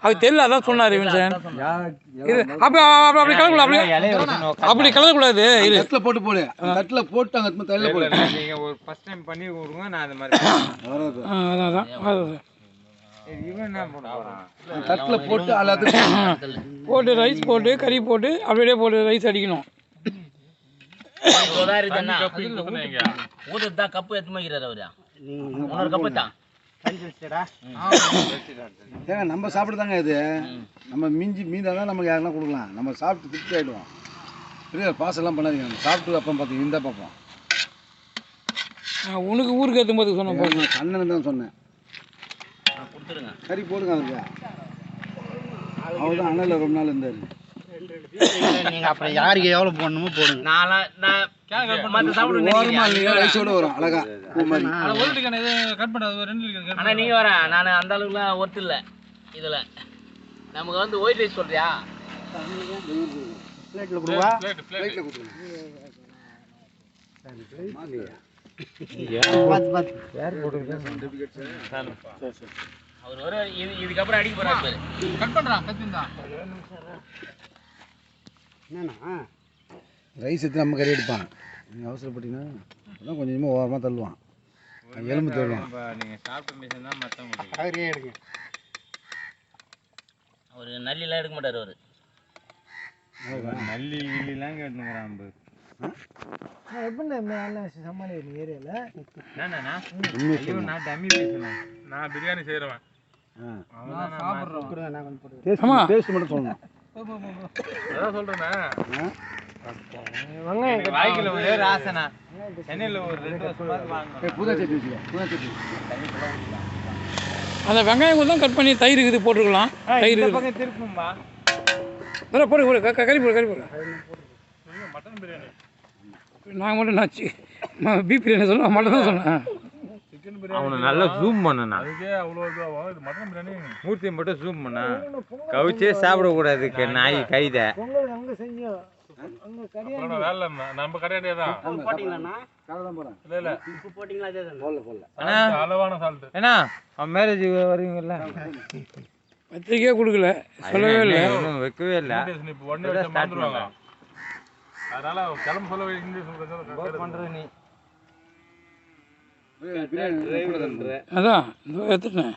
அது தெரியல, அதான் சொன்னார் வின்சன். அப்படி கலக்கூடாது, அப்படி கலக்கூடாது. தட்டில் போட்டு போடு, தட்டில் போட்டு அங்கே தள்ளில் போடு. நீங்கள் ஒரு ஃபஸ்ட் டைம் பண்ணி கொடுங்க, நான் அது மாதிரி அதான் இவன் என்ன பண்ண போகிறான்? தட்டில் போட்டு எல்லாத்துக்கும் போட்டு ரைஸ் போட்டு கறி போட்டு அப்படியே போட்டு ரைஸ் அடிக்கணும். கப்பு எத்து வைக்கிறார் அவரு. இன்னொரு கப்பு தான் ஏங்க நம்ம சாப்பிடுதாங்க. இது நம்ம மீந்தாதான் நமக்கு யாரெல்லாம் கொடுக்கலாம். நம்ம சாப்பிட்டு திருப்தி ஆகிடுவோம். பெரிய பாசெல்லாம் பண்ணாதீங்க. நம்ம சாப்பிட்டு அப்போ பார்த்தீங்க இந்த பார்ப்போம். உனக்கு ஊருக்கு ஏற்றும் போது சொன்னேன், அண்ணன் தான் சொன்னேன். கொடுத்துருங்க, கறி போடுங்க. அதுக்கு அவர் தான் அண்ணனில் ரொம்ப நாள் இருந்தார். நீங்கள் அப்புறம் யாருக்கு எவ்வளோ போடணுமோ போடுங்க. ரைஸோட வரும் அழகா. ஆனால் நீங்கள் வர நான் அந்த அளவுக்குலாம் ஒர்த்து இல்லை. இதில் நமக்கு வந்து ஒயிட் ரைஸ் சொல்றியா? பிளேட்டில் கொடுவா. அவர் வர இதுக்கப்புறம் அடிக்க போறாரு. கட் பண்ணுறான் கத்திருந்தான். என்னண்ணா ரைஸ் எடுத்து நம்ம கறி எடுப்பான். நீங்கள் அவசரப்பட்டீங்கன்னா அதான் கொஞ்சம் கொஞ்சமாக ஓரமாக தள்ளுவான். எலும்பு தள்ளுவான். நீங்கள் சாப்பிட்ட மிஷன் தான் மற்றவங்க அவரே எடுங்க. அவர் நல்லிலாம் எடுக்க மாட்டார். அவர் நல்லி இல்லிலாம் கேட்டுங்கிறான். எப்படி சமாளிக்கிறீங்க ஏரியாவில்? என்னண்ணா நான் டம்மி பேசுகிறேன். நான் பிரியாணி செய்கிறவன். சாப்பிட்றோம். டேஸ்ட் மட்டும் சொல்லணும். அதான் சொல்கிறேண்ணா. வாய்க்கில் ஒரே ராசனா சென்னையில் ஒரு 2 வருஷமாக வாங்க. புதா சட்னி வச்சுக்கோ. புதா சட்னி அந்த வெங்காயம் கூட தான் கட் பண்ணி தயிர் இருக்குது போட்டுருக்கலாம். தயிர் பக்கம் திருப்பும்பா. போடு போடு கறி போடு கறி போடு. மட்டன் பிரியாணி நாங்கள் மட்டும் நாச்சு பீஃப் பிரியாணி சொல்லுவோம், மட்டன் தான் சொன்னேன். சிக்கன் பிரியாணி அவனை நல்லா ஜூம் பண்ணா. அதுக்கே அவ்வளோ இதுவாகும். இது மட்டன் பிரியாணி மூர்த்தியை மட்டும் ஜூம் பண்ணா. கவிச்சே சாப்பிடக்கூடாது நாய் கைதை. வேலை நம்ம கடையாடியே தான் போட்டிங்களாண்ணா? இல்லை இல்லை உப்பு போட்டிங்களா? அதே தான் போடல. அளவான சால்ட்டு. ஏன்னா அவன் மேரேஜ் வருவீங்கல்ல, பத்திரிக்கையே கொடுக்கல, சொல்லவே இல்லை, ஒன்றும் வைக்கவே இல்லை. இப்போ 1 வருஷம் வந்துடுவாங்க. அதனால கிளம்ப சொல்ல இங்கிலீஷ் பண்ணுறது நீ. அதான் எடுத்துட்டேன்.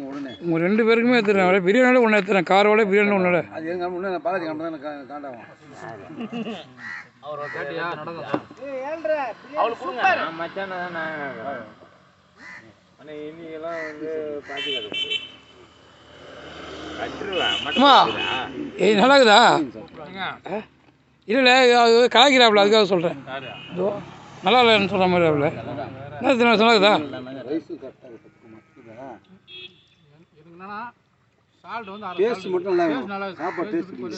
உடனே உங்கள் 2 பேருக்குமே எடுத்துட்டேன். பிரியாணியோட ஒன்று எடுத்துறேன், காரோட பிரியாணி ஒன்றோட. அது எங்க முன்னே நான் பாலாஜி காண்டாகும். மச்சான் தான் நான். ஆனால் இன்னைக்கெல்லாம் வந்து பார்த்துக்காது அம்மா ஏய் நல்லா இருக்குதா? இல்லை இல்லை கலாய்க்கிறாப்புல, அதுக்காக சொல்கிறேன். நல்லா இல்லைன்னு சொல்கிற மாதிரி ஆகல. என்ன நல்லா இருக்குதா?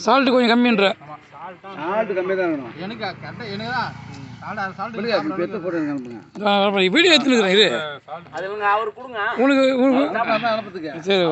சால்ட்டு கொஞ்சம் கம்மின்ற. வீடியோ எடுத்துக்கிறேன். இது அது அவர் கொடுங்க. உனக்கு சரி.